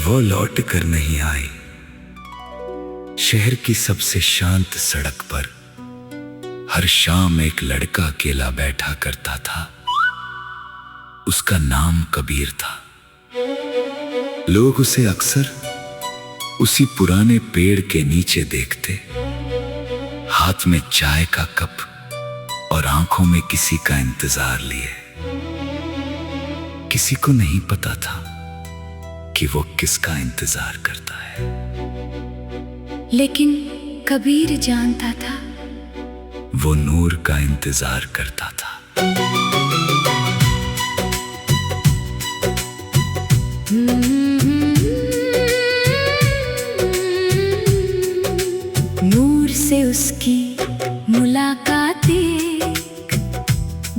वो लौट कर नहीं आई। शहर की सबसे शांत सड़क पर हर शाम एक लड़का अकेला बैठा करता था। उसका नाम कबीर था। लोग उसे अक्सर उसी पुराने पेड़ के नीचे देखते, हाथ में चाय का कप और आंखों में किसी का इंतजार लिए। किसी को नहीं पता था कि वो किसका इंतजार करता है, लेकिन कबीर जानता था वो नूर का इंतजार करता था। नूर से उसकी मुलाकात एक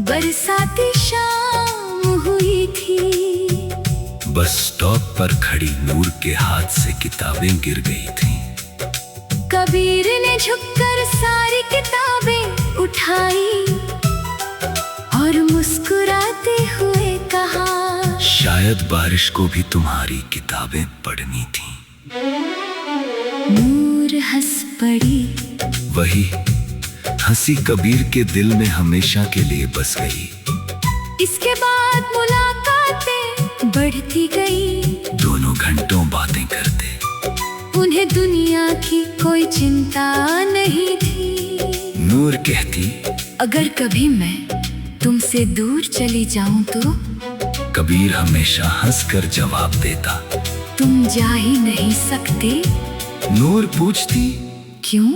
बरसाती शाम हुई थी। बस स्टॉप पर खड़ी नूर के हाथ से किताबें गिर गई थीं। कबीर ने झुककर सारी किताबें उठाई और मुस्कुराते हुए कहा, शायद बारिश को भी तुम्हारी किताबें पढ़नी थीं। नूर हंस पड़ी। वही हंसी कबीर के दिल में हमेशा के लिए बस गई। इसके बाद मुलाकातें बढ़ती गई। दोनों घंटों बातें करते। उन्हें दुनिया की कोई चिंता नहीं थी। नूर कहती, अगर कभी मैं तुमसे दूर चली जाऊं तो? कबीर हमेशा हंसकर जवाब देता, तुम जा ही नहीं सकते। नूर पूछती, क्यों?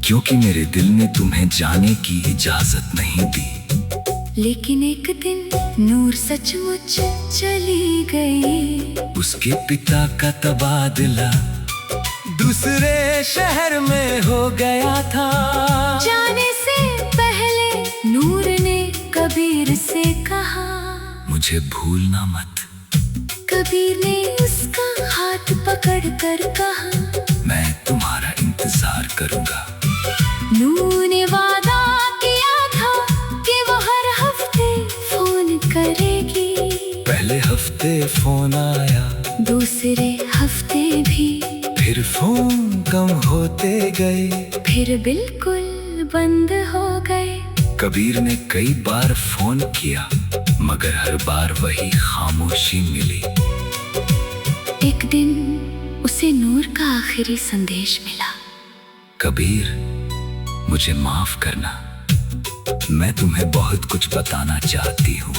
क्योंकि मेरे दिल ने तुम्हें जाने की इजाजत नहीं दी। लेकिन एक दिन नूर सचमुच चली गई। उसके पिता का तबादला दूसरे शहर में हो गया था। जाने से पहले नूर ने कबीर से कहा, मुझे भूलना मत। कबीर ने उसका हाथ पकड़कर कहा, मैं तुम्हारा इंतजार करूंगा। नूर ने वादा किया था कि वो हर हफ्ते फोन करेगी। पहले हफ्ते फोन आया, दूसरे हफ्ते भी, फिर फोन कम होते गए, फिर बिल्कुल बंद हो गए। कबीर ने कई बार फोन किया, मगर हर बार वही खामोशी मिली। एक दिन उसे नूर का आखिरी संदेश मिला, कबीर, मुझे माफ करना। मैं तुम्हें बहुत कुछ बताना चाहती हूँ,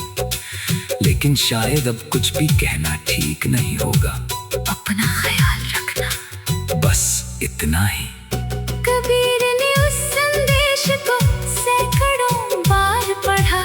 लेकिन शायद अब कुछ भी कहना ठीक नहीं होगा। अपना ख्याल रखना। बस इतना ही। कबीर ने उस संदेश को सैकड़ों बार पढ़ा।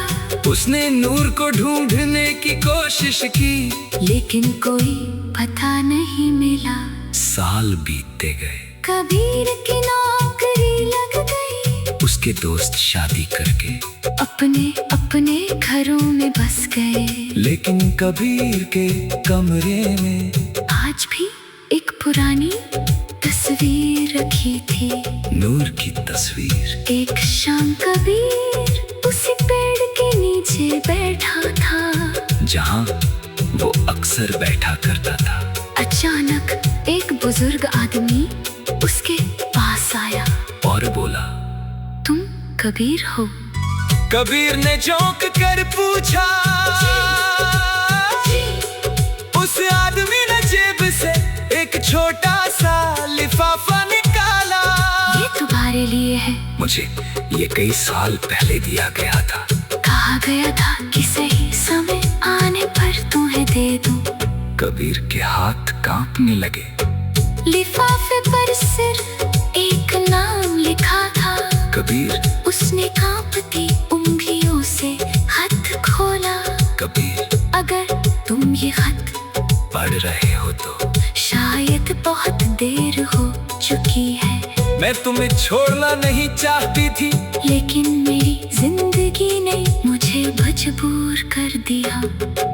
उसने नूर को ढूंढने की कोशिश की, लेकिन कोई पता नहीं मिला। साल बीतते गए। कबीर की नौकरी लग गई। उसके दोस्त शादी करके अपने अपने घरों में बस गए। लेकिन कबीर के कमरे में आज भी एक पुरानी तस्वीर रखी थी। नूर की तस्वीर। एक शाम कबीर उसी पेड़ के नीचे बैठा था, जहाँ वो अक्सर बैठा करता था। अचानक एक बुजुर्ग आदमी उसके पास आया और बोला, तुम कबीर हो? कबीर ने चौंक कर पूछा। जी, जी। उस आदमी ने जेब से एक छोटा सा लिफाफा निकाला। ये तुम्हारे लिए है। मुझे ये कई साल पहले दिया गया था। कहा गया था कि सही समय आने पर तुम्हें दे दूं। कबीर के हाथ कांपने लगे। लिफाफे पर सिर्फ एक नाम लिखा था। कबीर। उसने कांपती उंगलियों से खत खोला। कबीर, अगर तुम ये खत पढ़ रहे हो तो शायद बहुत देर हो चुकी है। मैं तुम्हें छोड़ना नहीं चाहती थी, लेकिन मेरी जिंदगी ने मुझे मजबूर कर दिया।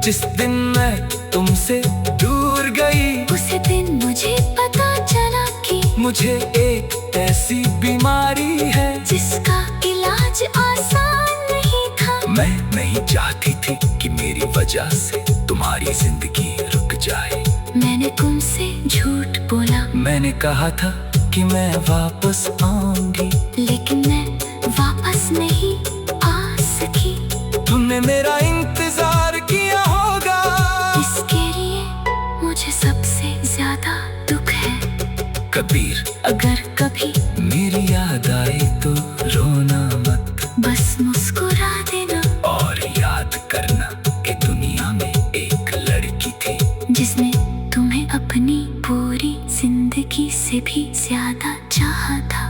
जिस दिन मैं तुमसे दूर गई, उस दिन मुझे पता चला कि मुझे एक ऐसी बीमारी है जिसका इलाज आसान नहीं था। मैं नहीं चाहती थी कि मेरी वजह से तुम्हारी जिंदगी रुक जाए। मैंने तुमसे झूठ बोला, मैंने कहा था कि मैं वापस आऊंगी, लेकिन मैं वापस नहीं आ सकी। तुमने मेरा इंतजार किया होगा, इसके लिए मुझे सबसे ज्यादा दुख है। कबीर अगर कभी मेरी याद आए तो रोना मत, बस मुस्कुरा देना और याद करना कि दुनिया में एक लड़की थी जिसने तुम्हें अपनी पूरी जिंदगी से भी ज्यादा चाहा था।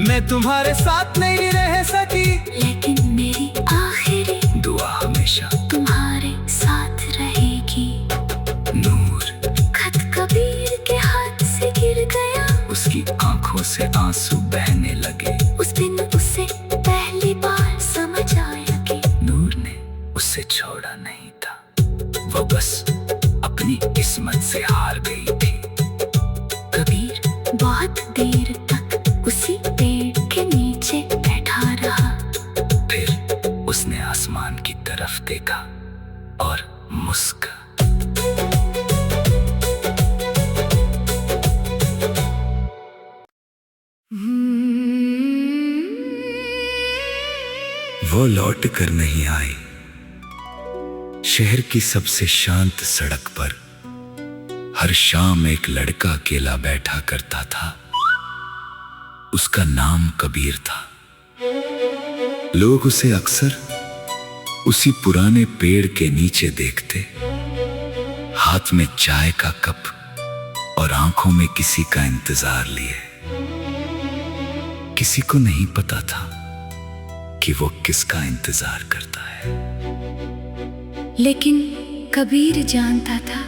मैं तुम्हारे साथ नहीं रह सकी, लेकिन मेरी आखिरी दुआ हमेशा तुम्हारे साथ रहेगी। नूर। खत कबीर के हाथ से गिर गया, उसकी आंखों से आंसू बहने लगे। उस दिन उसे पहली बार समझ आया कि नूर ने उसे छोड़ा नहीं था, वो बस अपनी किस्मत से हार गई थी। कबीर बहुत देर तक उसी पेड़ के नीचे बैठा रहा। फिर उसने आसमान की तरफ देखा और मुस्कुराया। वो लौट कर नहीं आई। शहर की सबसे शांत सड़क पर हर शाम एक लड़का अकेला बैठा करता था। उसका नाम कबीर था। लोग उसे अक्सर उसी पुराने पेड़ के नीचे देखते, हाथ में चाय का कप और आंखों में किसी का इंतजार लिए। किसी को नहीं पता था कि वो किसका इंतजार करता है, लेकिन कबीर जानता था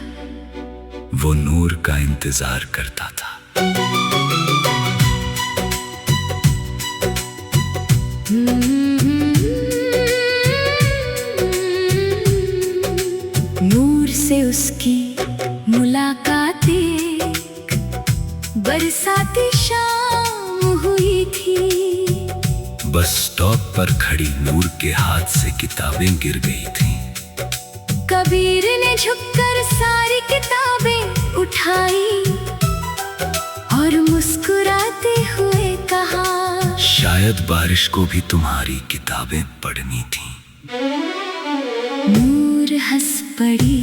वो नूर का इंतजार करता था। नूर से उसकी मुलाकात एक बरसाती शाम हुई थी। बस स्टॉप पर खड़ी नूर के हाथ से किताबें गिर गई थीं। कबीर ने झुककर सारी किताबें उठाई और मुस्कुराते हुए कहा, शायद बारिश को भी तुम्हारी किताबें पढ़नी थीं। नूर हंस पड़ी।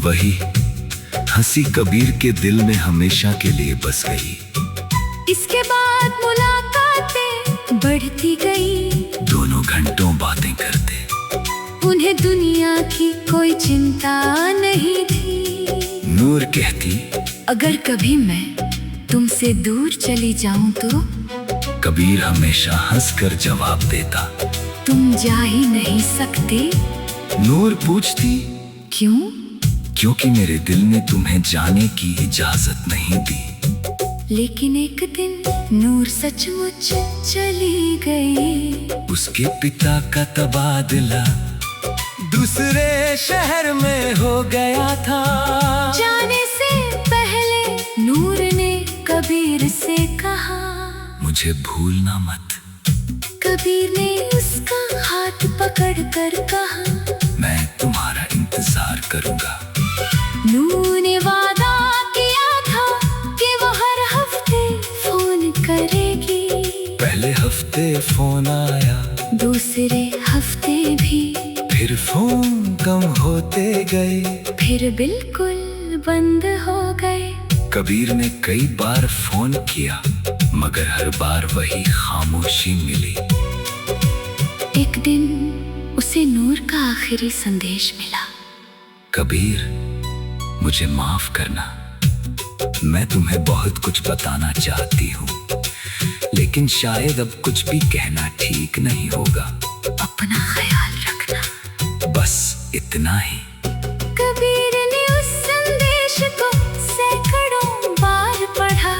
वही हंसी कबीर के दिल में हमेशा के लिए बस गई। इसके बाद मुलाकातें बढ़ती गई। दोनों घंटों बातें करते। उन्हें दुनिया की कोई चिंता नहीं थी। नूर कहती, अगर कभी मैं तुमसे दूर चली जाऊं तो? कबीर हमेशा हंसकर जवाब देता, तुम जा ही नहीं सकते। नूर पूछती, क्यों? क्योंकि मेरे दिल ने तुम्हें जाने की इजाजत नहीं दी। लेकिन एक दिन नूर सचमुच चली गई। उसके पिता का तबादला दूसरे शहर में हो गया था। जाने से पहले नूर ने कबीर से कहा, मुझे भूलना मत। कबीर ने उसका हाथ पकड़कर कहा, मैं तुम्हारा इंतजार करूंगा। नूर ने वादा किया था कि वो हर हफ्ते फोन करेगी। पहले हफ्ते फोन आया, दूसरे हफ्ते भी, फिर फोन कम होते गए, फिर बिल्कुल बंद हो गए। कबीर ने कई बार फोन किया, मगर हर बार वही खामोशी मिली। एक दिन उसे नूर का आखिरी संदेश मिला, कबीर, मुझे माफ करना। मैं तुम्हें बहुत कुछ बताना चाहती हूँ, लेकिन शायद अब कुछ भी कहना ठीक नहीं होगा। अपना ख्याल रखना। बस इतना ही। कबीर ने उस संदेश को सैकड़ों बार पढ़ा।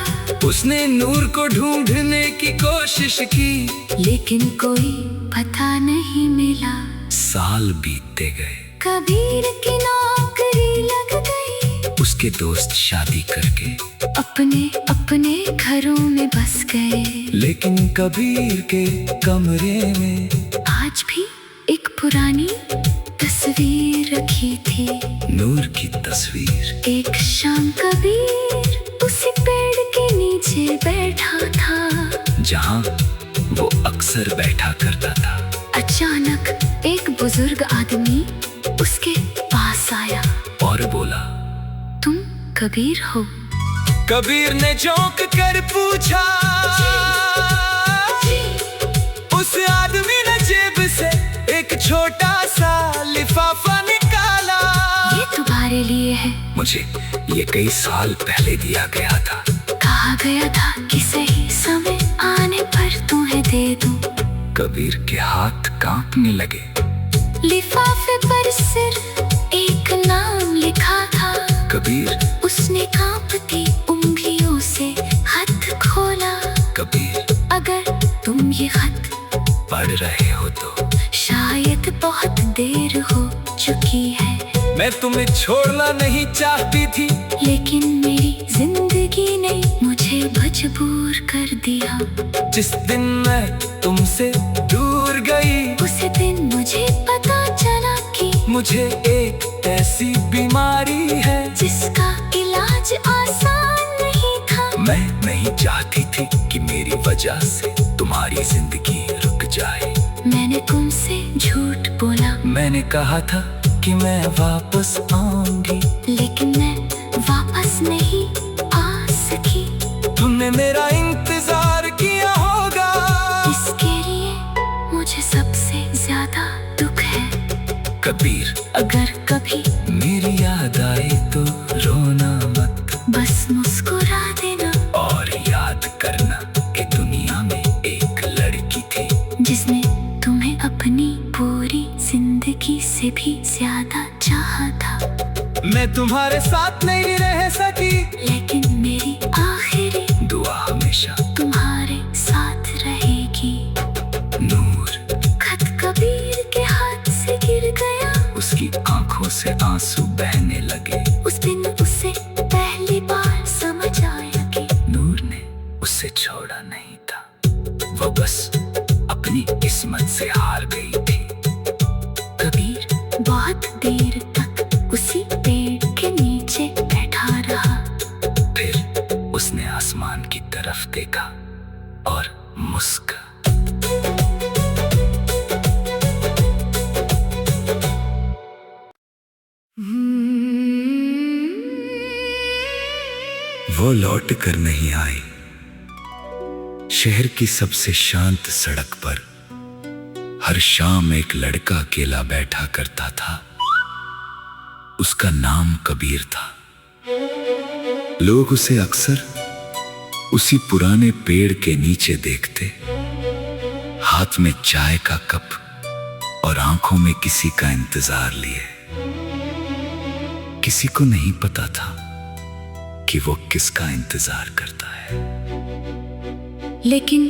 उसने नूर को ढूंढने की कोशिश की, लेकिन कोई पता नहीं मिला। साल बीतते गए। कबीर की नौकरी लग गई। उसके दोस्त शादी करके अपने अपने घरों में बस गए। लेकिन कबीर के कमरे में आज भी एक पुरानी तस्वीर रखी थी, नूर की तस्वीर। एक शाम कबीर उसी पेड़ के नीचे बैठा था, जहाँ वो अक्सर बैठा करता था। अचानक एक बुजुर्ग आदमी उसके पास आया और बोला, तुम कबीर हो? कबीर ने झोंक कर पूछा। उस आदमी ने जेब से एक छोटा सा लिफाफा निकाला। ये तुम्हारे लिए है। मुझे ये कई साल पहले दिया गया था। कहा गया था कि सही समय आने पर तुम्हें दे दूं। कबीर के हाथ कांपने लगे। लिफाफे पर सिर्फ एक नाम लिखा था। कबीर उसने कांपती उंगलियों से खत खोला। कबीर, अगर तुम ये खत पढ़ रहे हो तो शायद बहुत देर हो चुकी है। मैं तुम्हें छोड़ना नहीं चाहती थी, लेकिन मेरी जिंदगी ने मुझे मजबूर कर दिया। जिस दिन मैं तुमसे दूर गई, उसी दिन मुझे पता चला कि मुझे एक ऐसी बीमारी है जिसका इलाज आसान नहीं था। मैं नहीं चाहती थी कि मेरी वजह से तुम्हारी जिंदगी रुक जाए। मैंने तुमसे झूठ बोला। मैंने कहा था कि मैं वापस आऊंगी, लेकिन मैं वापस नहीं आ सकी। तुमने मेरा इंतजार किया होगा। इसके लिए मुझे सबसे ज्यादा दुख है। कबीर, अगर कभी मेरी याद आए तो रोना मत, बस मुस्कुरा देना। और याद करना कि दुनिया में एक लड़की थी जिसने तुम्हें अपनी पूरी जिंदगी से भी ज्यादा चाहा था। मैं तुम्हारे साथ नहीं रह सकी, लेकिन मेरी आखिरी दुआ हमेशा तुम्हारे साथ रहेगी। नूर। खत कबीर के हाथ से गिर गया। उसकी आंखों से आंसू बहने लगे। उस दिन उसे पहली बार समझ आया कि नूर ने उसे छोड़ा नहीं था, वो बस अपनी किस्मत से हार गई थी। कबीर बहुत देर तक उसी पेड़ के नीचे बैठा रहा। फिर उसने आसमान की तरफ देखा और मुस्कुराया। वो लौट कर नहीं आई। शहर की सबसे शांत सड़क पर हर शाम एक लड़का अकेला बैठा करता था। उसका नाम कबीर था। लोग उसे अक्सर उसी पुराने पेड़ के नीचे देखते, हाथ में चाय का कप और आंखों में किसी का इंतजार लिए। किसी को नहीं पता था कि वो किसका इंतजार करता है, लेकिन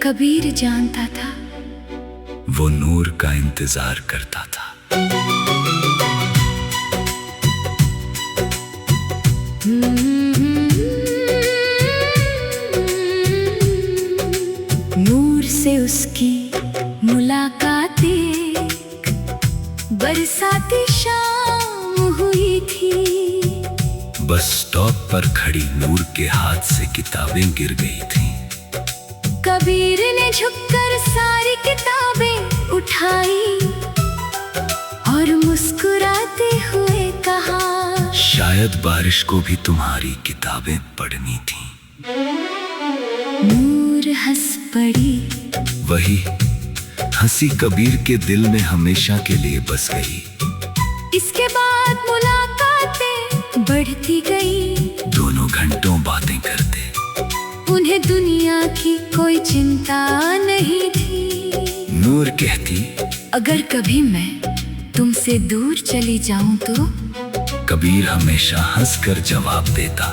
कबीर जानता था वो नूर का इंतजार करता था। नूर से उसकी मुलाकात एक बरसाती शाम हुई थी। बस स्टॉप पर खड़ी नूर के हाथ से किताबें गिर गई थीं। कबीर ने झुककर सारी किताबें उठाई और मुस्कुराते हुए कहा, शायद बारिश को भी तुम्हारी किताबें पढ़नी थी। नूर हंस पड़ी। वही हंसी कबीर के दिल में हमेशा के लिए बस गई। इसके बाद मुलाकातें बढ़ती गई। दोनों घंटों बातें करते। उन्हें दुनिया की कोई चिंता नहीं थी। नूर कहती, अगर कभी मैं तुमसे दूर चली जाऊं तो? कबीर हमेशा हंसकर जवाब देता,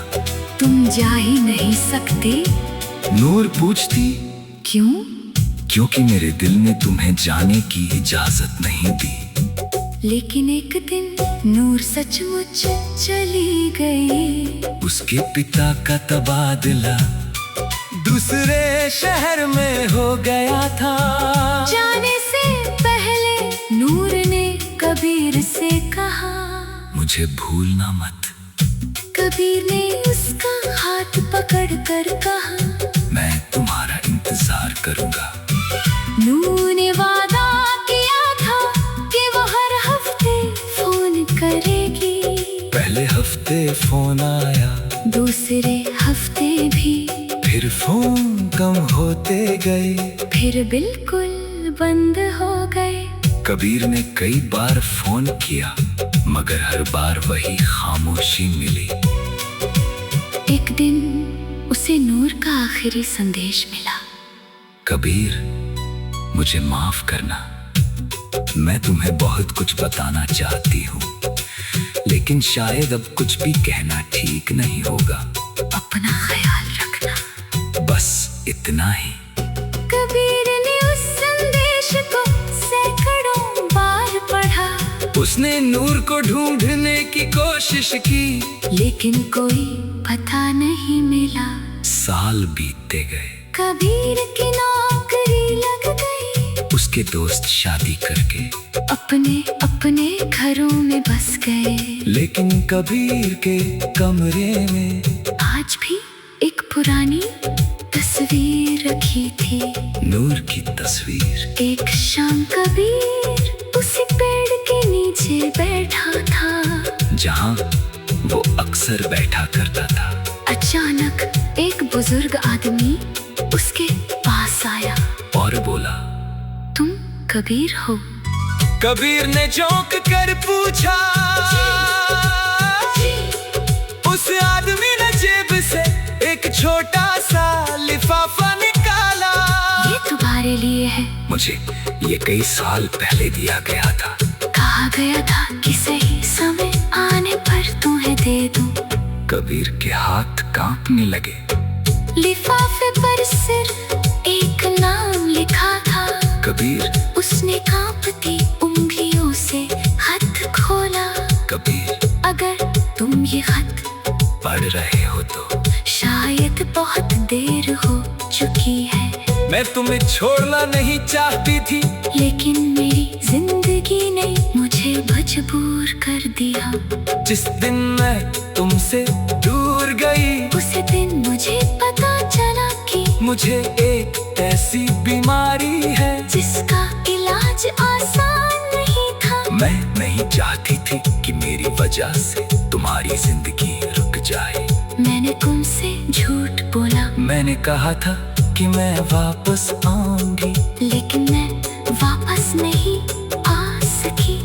तुम जा ही नहीं सकते। नूर पूछती, क्यों? क्योंकि मेरे दिल ने तुम्हें जाने की इजाजत नहीं दी। लेकिन एक दिन नूर सचमुच चली गई। उसके पिता का तबादला दूसरे शहर में हो गया था। जाने से पहले नूर ने कभी कबीर से कहा, मुझे भूलना मत। कबीर ने उसका हाथ पकड़ कर कहा, मैं तुम्हारा इंतजार करूंगा। नूह ने वादा किया था कि वो हर हफ्ते फोन करेगी। पहले हफ्ते फोन आया, दूसरे हफ्ते भी, फिर फोन कम होते गए, फिर बिल्कुल बंद हो गए। कबीर ने कई बार फोन किया, मगर हर बार वही खामोशी मिली। एक दिन उसे नूर का आखिरी संदेश मिला, कबीर, मुझे माफ करना। मैं तुम्हें बहुत कुछ बताना चाहती हूँ, लेकिन शायद अब कुछ भी कहना ठीक नहीं होगा। अपना ख्याल रखना। बस इतना ही। कबीर ने उस संदेश को सैकड़ों बार पढ़ा। उसने नूर को ढूंढने की कोशिश की, लेकिन कोई पता नहीं मिला। साल बीतते गए, कबीर की नौकरी लग गई। उसके दोस्त शादी करके अपने अपने घरों में बस गए। लेकिन कबीर के कमरे में आज भी एक पुरानी तस्वीर रखी थी। नूर की तस्वीर। एक शाम कबीर उसी पेड़ के नीचे बैठा था, जहाँ वो अक्सर बैठा करता था। अचानक एक बुजुर्ग आदमी उसके पास आया और बोला, तुम कबीर हो? कबीर ने चौंक कर पूछा। उस आदमी ने जेब से एक छोटा सा लिफाफा निकाला। ये तुम्हारे लिए है। मुझे ये कई साल पहले दिया गया था। कहा गया था कि सही समय आने पर तुम्हें दे दूं। कबीर के हाथ कांपने लगे। लिफाफे पर सिर्फ एक नाम लिखा था। कबीर, उसने कांपती उंगलियों से खत खोला। कबीर, अगर तुम ये खत पढ़ रहे हो तो शायद बहुत देर हो चुकी है। मैं तुम्हें छोड़ना नहीं चाहती थी, लेकिन मेरी जिंदगी ने मुझे मजबूर कर दिया। जिस दिन मैं तुमसे दूर गई, उस दिन मुझे पता चला कि मुझे एक ऐसी बीमारी है जिसका इलाज आसान नहीं था। मैं नहीं चाहती थी कि मेरी वजह से तुम्हारी जिंदगी रुक जाए। मैंने तुमसे झूठ बोला। मैंने कहा था कि मैं वापस आऊंगी, लेकिन मैं वापस नहीं आ सकी।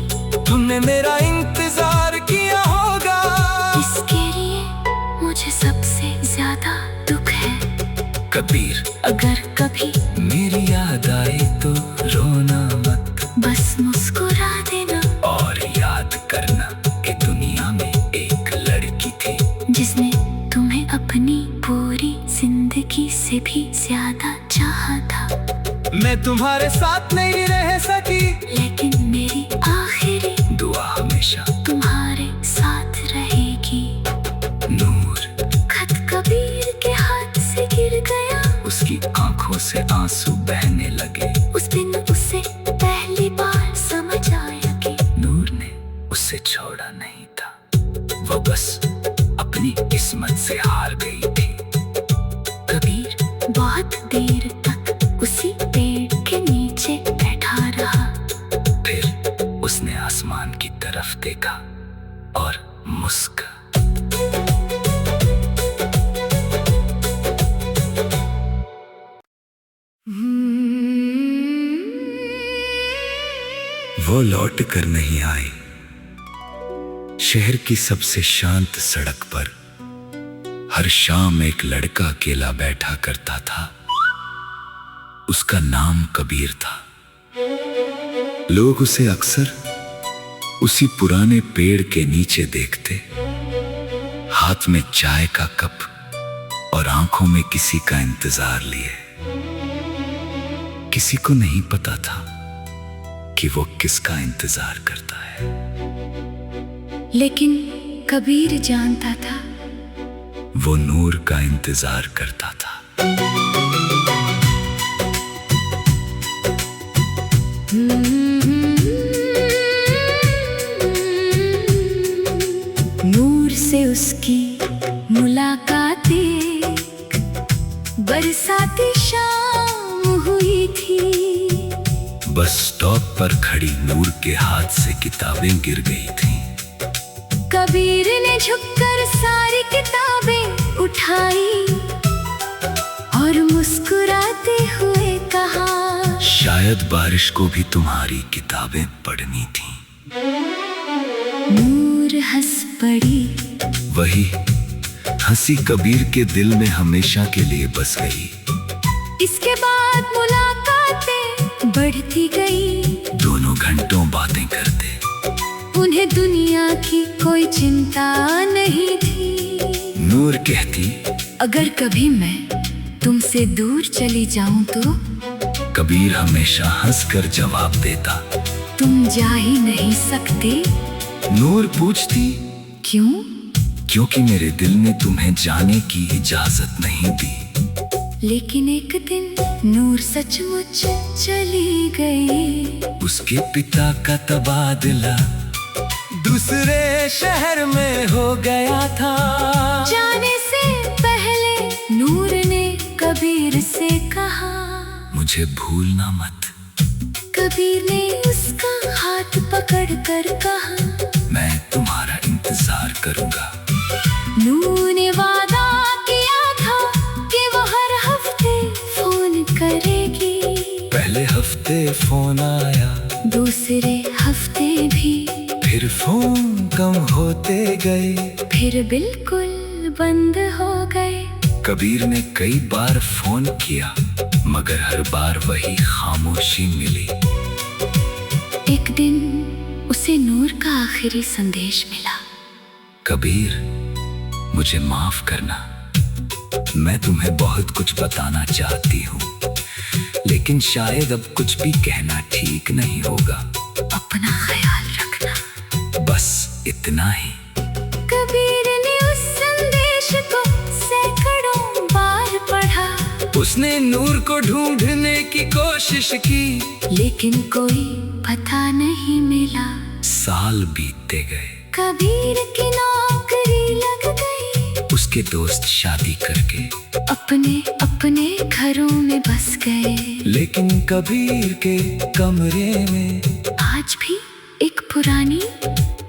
तुमने मेरा इंतजार किया होगा। इसके लिए मुझे सबसे ज्यादा दुख है। कबीर, अगर कभी मेरी याद आए तो रोना मत, बस मुस्कुरा देना। और याद करना कि दुनिया में एक लड़की थी जिसने तुम्हें अपनी पूरी जिंदगी से भी ज्यादा चाहा था। मैं तुम्हारे साथ नहीं रह सकी, लेकिन मेरी आखिरी दुआ हमेशा तुम्हारे साथ रहेगी। नूर। खत कबीर के हाथ से गिर गया। उसकी आंखों से आंसू बहने लगे। उस दिन उसे पहली बार समझ आया कि नूर ने उसे छोड़ा नहीं था, वो बस अपनी किस्मत से हार गई थी। कबीर बहुत देर तक उसी पेड़ के नीचे बैठा रहा। फिर उसने आसमान की तरफ देखा और मुस्कुराया। वो लौट कर नहीं आई। शहर की सबसे शांत सड़क पर हर शाम एक लड़का अकेला बैठा करता था। उसका नाम कबीर था। लोग उसे अक्सर उसी पुराने पेड़ के नीचे देखते, हाथ में चाय का कप और आंखों में किसी का इंतजार लिए। किसी को नहीं पता था कि वो किसका इंतजार करता है, लेकिन कबीर जानता था वो नूर का इंतजार करता था। से उसकी मुलाकातें बरसाती शाम हुई थी। बस स्टॉप पर खड़ी नूर के हाथ से किताबें गिर गई थीं। कबीर ने झुककर सारी किताबें उठाई और मुस्कुराते हुए कहा, शायद बारिश को भी तुम्हारी किताबें पढ़नी थी। नूर हंस पड़ी। वही हंसी कबीर के दिल में हमेशा के लिए बस गई। इसके बाद मुलाकातें बढ़ती गई। दोनों घंटों बातें करते। उन्हें दुनिया की कोई चिंता नहीं थी। नूर कहती, अगर कभी मैं तुमसे दूर चली जाऊं तो? कबीर हमेशा हंसकर जवाब देता, तुम जा ही नहीं सकते। नूर पूछती, क्यों? क्योंकि मेरे दिल ने तुम्हें जाने की इजाजत नहीं दी। लेकिन एक दिन नूर सचमुच चली गई। उसके पिता का तबादला दूसरे शहर में हो गया था। जाने से पहले नूर ने कबीर से कहा, मुझे भूलना मत। कबीर ने उसका हाथ पकड़कर कहा, मैं तुम्हारा इंतजार करूंगा। नूर ने वादा किया था कि वो हर हफ्ते फोन करेगी। पहले हफ्ते फोन आया, दूसरे हफ्ते भी, फिर फोन कम होते गए, फिर बिल्कुल बंद हो गए। कबीर ने कई बार फोन किया, मगर हर बार वही खामोशी मिली। एक दिन उसे नूर का आखिरी संदेश मिला, कबीर, मुझे माफ करना। मैं तुम्हें बहुत कुछ बताना चाहती हूँ, लेकिन शायद अब कुछ भी कहना ठीक नहीं होगा। अपना ख्याल रखना। बस इतना ही। कबीर ने उस संदेश को सैकड़ों बार पढ़ा। उसने नूर को ढूंढने की कोशिश की, लेकिन कोई पता नहीं मिला। साल बीतते गए। कबीर की नौकरी लग गई। उसके दोस्त शादी करके अपने अपने घरों में बस गए। लेकिन कबीर के कमरे में आज भी एक पुरानी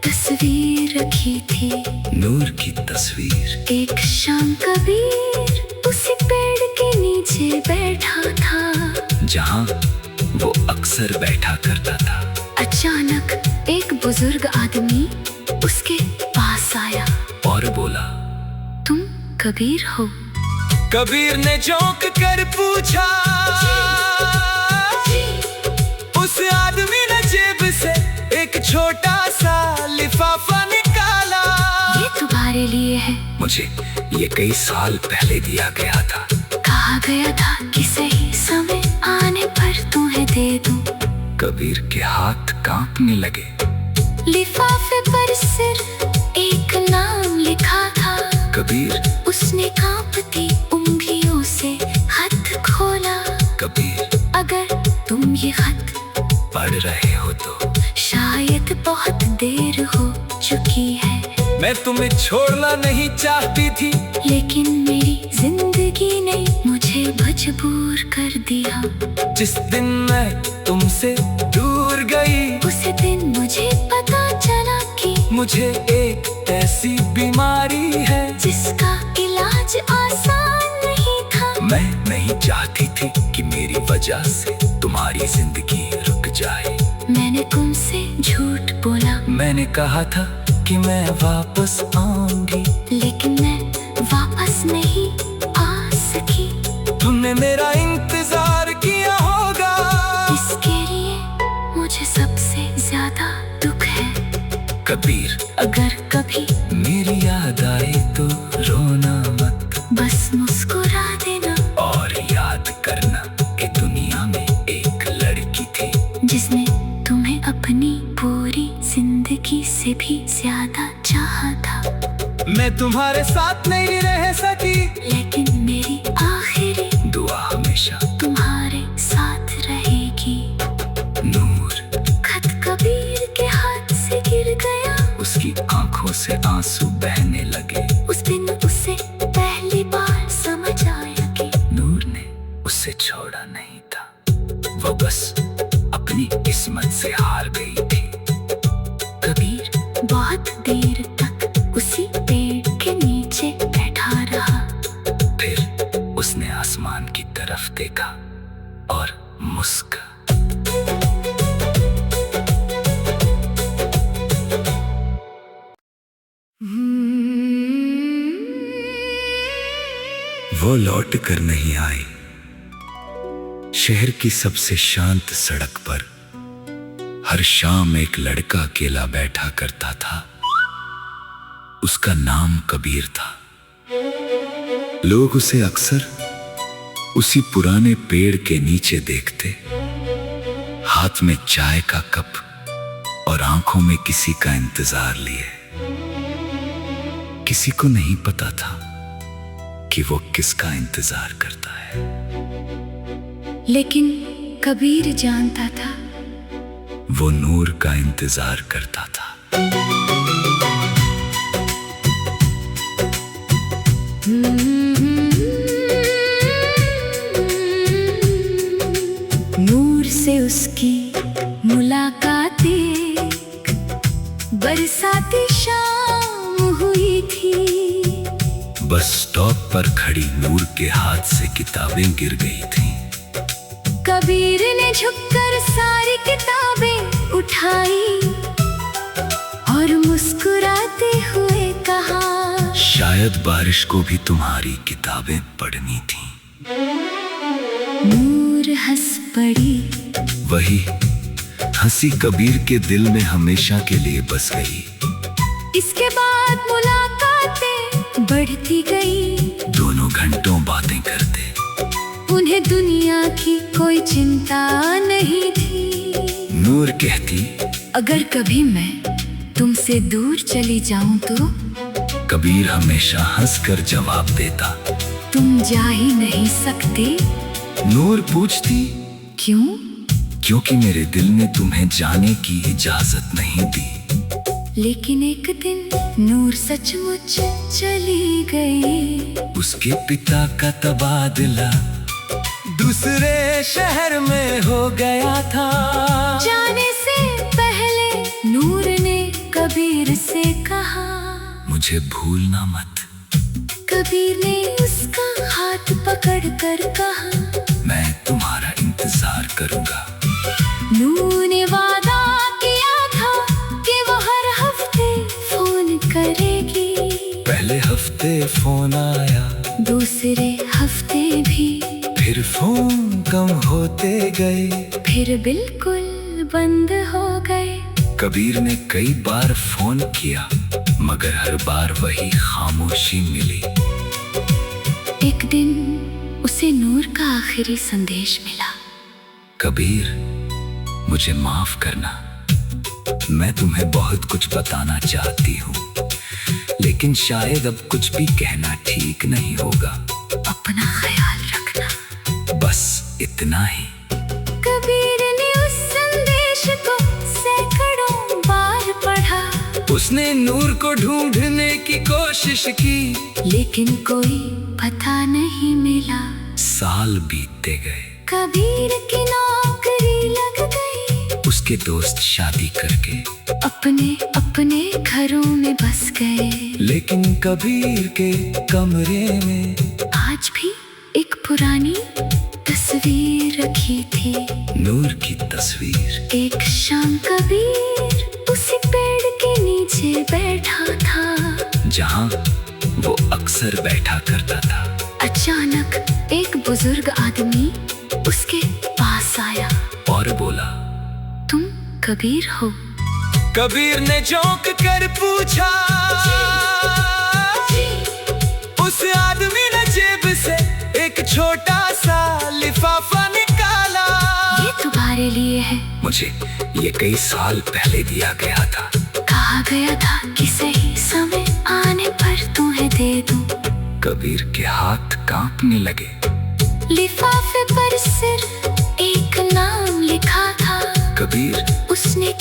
तस्वीर रखी थी। नूर की तस्वीर। एक शाम कबीर उसी पेड़ के नीचे बैठा था, जहाँ वो अक्सर बैठा करता था। अचानक एक बुजुर्ग आदमी उसके पास आया और बोला, तुम कबीर हो? कबीर ने चौंक कर पूछा। जी, जी। उस आदमी ने जेब से एक छोटा सा लिफाफा निकाला। ये तुम्हारे लिए है। मुझे ये कई साल पहले दिया गया था। कहा गया था कि सही समय आने पर तुम्हें दे दूं। कबीर के हाथ कांपने लगे। लिफाफे पर सिर्फ एक नाम लिखा था। कबीर। उसने कांपती उंगलियों से खत खोला। कबीर, अगर तुम ये खत पढ़ रहे हो तो शायद बहुत देर हो चुकी है। मैं तुम्हें छोड़ना नहीं चाहती थी, लेकिन मेरी जिंदगी ने मुझे मजबूर कर दिया। जिस दिन मैं तुमसे दूर गई, उस दिन मुझे पता चला कि मुझे एक ऐसी बीमारी है जिसका इलाज आसान नहीं था। मैं नहीं चाहती थी कि मेरी वजह से तुम्हारी जिंदगी रुक जाए। मैंने तुमसे झूठ बोला। मैंने कहा था कि मैं वापस आऊंगी, लेकिन मैं वापस नहीं आ सकी। तुमने मेरा इंतजार किया होगा। इसके लिए मुझे सबसे ज्यादा दुख है। कबीर, अगर कभी मेरी याद आए तो रोना मत, बस मुस्कुरा देना। और याद करना कि दुनिया में एक लड़की थी जिसने तुम्हें अपनी पूरी जिंदगी से भी ज्यादा चाहा था। मैं तुम्हारे साथ नहीं रह सकी, लेकिन मेरी आखिरी दुआ हमेशा तुम्हारे साथ रहेगी। नूर। खत कबीर के हाथ से गिर गया। उसकी आंखों से आंसू बहने लगे। कबीर बहुत देर तक उसी पेड़ के नीचे बैठा रहा। फिर उसने आसमान की तरफ देखा और मुस्कुराया। वो लौट कर नहीं आई। शहर की सबसे शांत सड़क पर हर शाम एक लड़का अकेला बैठा करता था। उसका नाम कबीर था। लोग उसे अक्सर उसी पुराने पेड़ के नीचे देखते, हाथ में चाय का कप और आंखों में किसी का इंतजार लिए। किसी को नहीं पता था कि वो किसका इंतजार करता है, लेकिन कबीर जानता था वो नूर का इंतजार करता था। नूर से उसकी मुलाकात एक बरसाती शाम हुई थी। बस स्टॉप पर खड़ी नूर के हाथ से किताबें गिर गई थीं। कबीर ने झुककर सारी किताबें उठाई और मुस्कुराते हुए कहा, शायद बारिश को भी तुम्हारी किताबें पढ़नी थीं। नूर हंस पड़ी। वही हंसी कबीर के दिल में हमेशा के लिए बस गई। इसके बाद मुलाकातें बढ़ती गई। दोनों घंटों बातें करते। उन्हें दुनिया की कोई चिंता नहीं थी। नूर कहती, अगर कभी मैं तुमसे दूर चली जाऊं तो? कबीर हमेशा हंसकर जवाब देता, तुम जा ही नहीं सकते। नूर पूछती, क्यों? क्योंकि मेरे दिल ने तुम्हें जाने की इजाजत नहीं दी। लेकिन एक दिन नूर सचमुच चली गई। उसके पिता का तबादला दूसरे शहर में हो गया था। जाने से पहले नूर ने कबीर से कहा, मुझे भूलना मत। कबीर ने उसका हाथ पकड़कर कहा, मैं तुम्हारा इंतजार करूंगा। नूर ने वादा किया था कि वो हर हफ्ते फोन करेगी। पहले हफ्ते फोन आया, दूसरे हफ्ते भी, फिर फोन कम होते गए, फिर बिल्कुल बंद हो गए। कबीर ने कई बार फोन किया, मगर हर बार वही खामोशी मिली। एक दिन उसे नूर का आखिरी संदेश मिला, कबीर, मुझे माफ करना। मैं तुम्हें बहुत कुछ बताना चाहती हूँ, लेकिन शायद अब कुछ भी कहना ठीक नहीं होगा। अपना ख्याल रखना। बस इतना ही। कबीर ने उस संदेश को सैकड़ों बार पढ़ा। उसने नूर को ढूंढने की कोशिश की, लेकिन कोई पता नहीं मिला। साल बीतते गए। कबीर की नौकरी लग गई। उसके दोस्त शादी करके अपने अपने घरों में बस गए। लेकिन कबीर के कमरे में आज भी एक पुरानी तस्वीर रखी थी। नूर की तस्वीर। एक शाम कबीर उसी पेड़ के नीचे बैठा था, जहाँ वो अक्सर बैठा करता था। अचानक एक बुजुर्ग आदमी उसके पास आया और बोला, तुम कबीर हो? कबीर ने चौंक कर पूछा। जी, जी। उस आदमी ने जेब से एक छोटा सा लिफाफा निकाला। ये तुम्हारे लिए है। मुझे ये कई साल पहले दिया गया था। कहा गया था कि सही समय आने पर तुम्हें दे दूं। कबीर के हाथ कांपने लगे। लिफाफे पर सिर्फ एक नाम लिखा था। कबीर, उसने